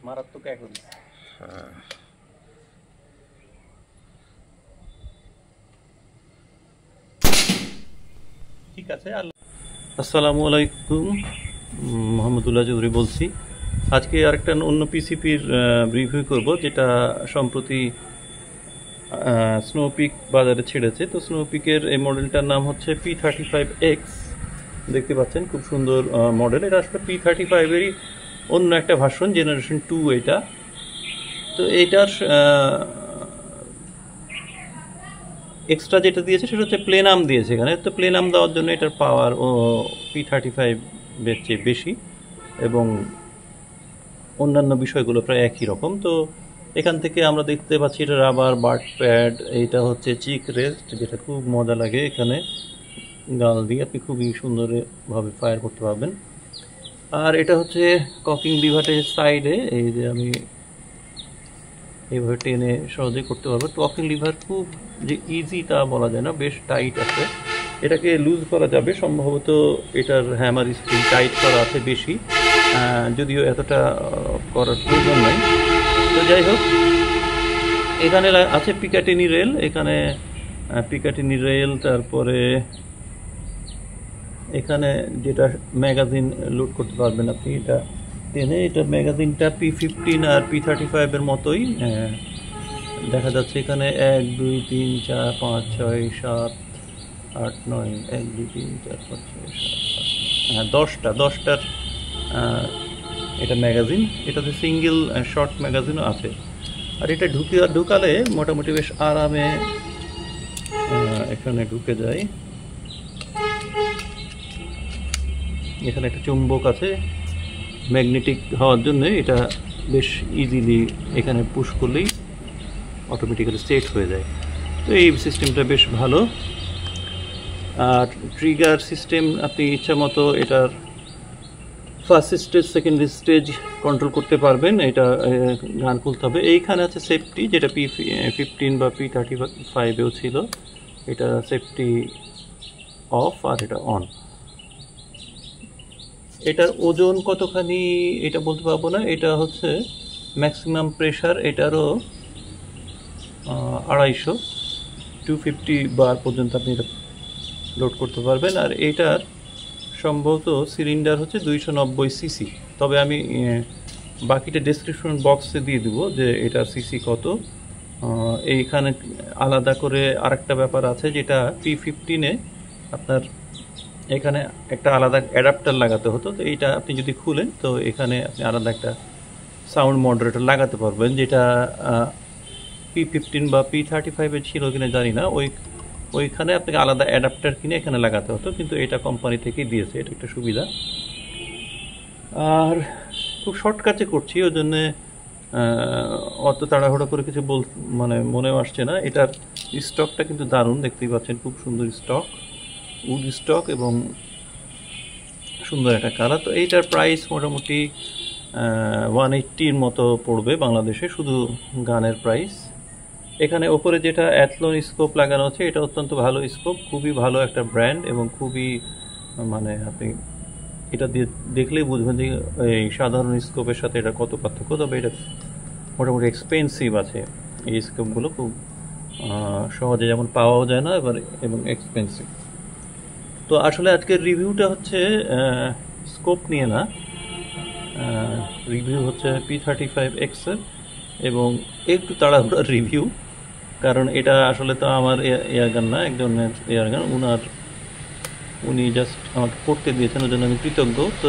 মারাত্মক এখন। হ্যাঁ। ঠিক আছে। আসসালামু আলাইকুম, মোহাম্মদুল্লাহ চৌধুরী বলছি। আজকে আরেকটা অন্য পিসিপির রিভিউ করব, যেটা সম্প্রতি স্নোপিক বাজারে ছেড়েছে। তো স্নোপিকের এই মডেলটার নাম হচ্ছে P35X। দেখতে পাচ্ছেন খুব সুন্দর মডেল। এটা আসলে P35-এরই অন্য একটা ভার্সন, জেনারেশন 2 এটা। তো এইটার এক্সট্রা যেটা দিয়েছে সেটা হচ্ছে প্লেনাম দিয়েছে এখানে। তো প্লেনাম দেওয়ার জন্য এটার পাওয়ার ও P35-এর চেয়ে বেশি, এবং অন্যান্য বিষয়গুলো প্রায় একই রকম। তো এখান থেকে আমরা দেখতে পাচ্ছি এটা রাবার বাট প্যাড, এইটা হচ্ছে চিক রেস্ট, যেটা খুব মজা লাগে। এখানে গাল দিয়ে আপনি খুবই সুন্দরভাবে ফায়ার করতে পারবেন। আর এটা হচ্ছে ককিং লিভারের সাইডে, এই যে আমি এইভাবে টেনে সহজেই করতে পারবো। ককিং লিভার খুব যে ইজি তা বলা যায় না, বেশ টাইট আছে। এটাকে লুজ করা যাবে সম্ভবত, এটার হ্যামার স্প্রিং টাইট করা আছে বেশি, যদিও এতটা করার প্রয়োজন নাই। তো যাই হোক, এখানে আছে পিকাটিনি রেল, এখানে পিকাটিনি রেল। তারপরে এখানে যেটা ম্যাগাজিন লোড করতে পারবেন আপনি, এটা টেনে, এটা ম্যাগাজিনটা P15 আর P35-এর মতোই দেখা যাচ্ছে। এখানে 1 2 3 4 5 6 7 8 9, 1 2 3 4 5 6 7 8, হ্যাঁ 10টার এটা ম্যাগাজিন। এটাতে সিঙ্গেল শর্ট ম্যাগাজিনও আছে। আর এটা ঢুকালে মোটামুটি বেশ আরামে এখানে ঢুকে যায়। এখানে একটা চুম্বক আছে ম্যাগনেটিক হওয়ার জন্য, এটা বেশ ইজিলি এখানে পুশ করলেই অটোমেটিক্যালি সেট হয়ে যায়। তো এই সিস্টেমটা বেশ ভালো। আর ট্রিগার সিস্টেম আপনি ইচ্ছা মতো এটার first stage second stage control করতে পারবেন। এটা গান খুলতে হবে। এইখানে আছে সেফটি, যেটা P15 বা P35-এও ছিল। এটা সেফটি অফ আর এটা অন। এটার ওজন কতখানি এটা বলতে পারবো না। এটা হচ্ছে ম্যাক্সিমাম প্রেশার এটারও 250 250 বার পর্যন্ত আপনি এটা লোড করতে পারবেন। আর এটার সম্ভবত সিলিন্ডার হচ্ছে 290 সিসি। তবে আমি বাকিটা ডেসক্রিপশন বক্সে দিয়ে দেবো যে এটার সিসি কত। এইখানে আলাদা করে আরেকটা ব্যাপার আছে, যেটা P15-এ আপনার এখানে একটা আলাদা অ্যাডাপ্টার লাগাতে হতো। তো এইটা আপনি যদি খুলেন, তো এখানে আপনি আলাদা একটা সাউন্ড মডারেটর লাগাতে পারবেন, যেটা P15 বা P35-এ ছিল কিনা জানি না। ওইখানে আপনাকে আলাদা অ্যাডাপ্টার কিনে এখানে লাগাতে হতো, কিন্তু এটা কোম্পানি থেকেই দিয়েছে, এটা একটা সুবিধা। আর খুব শর্টকাটে করছি, ওই জন্যে অত তাড়াহুড়ো করে কিছু মানে মনেও আসছে না। এটার স্টকটা কিন্তু দারুণ, দেখতেই পাচ্ছেন খুব সুন্দর স্টক, উড স্টক এবং সুন্দর একটা কালার। তো এইটার প্রাইস মোটামুটি 180-র মতো পড়বে বাংলাদেশে, শুধু গানের প্রাইস। এখানে ওপরে যেটা অ্যাথলন স্কোপ লাগানো আছে, এটা অত্যন্ত ভালো স্কোপ, খুবই ভালো একটা ব্র্যান্ড, এবং খুবই মানে আপনি এটা দিয়ে দেখলেই বুঝবেন যে এই সাধারণ স্কোপের সাথে এটা কত পার্থক্য। তবে এটা মোটামুটি এক্সপেন্সিভ আছে, এই স্কোপগুলো খুব সহজে যেমন পাওয়াও যায় না এবং এক্সপেন্সিভ। তো আসলে আজকের রিভিউটা হচ্ছে স্কোপ নিয়ে না, রিভিউ হচ্ছে P35X-এর, এবং একটু তাড়াহুড়ার রিভিউ, কারণ এটা আসলে তো আমার এয়ারগান না, একজনের এয়ারগান। উনি জাস্ট আমাকে করতে দিয়েছেন, ওই জন্য আমি কৃতজ্ঞ। তো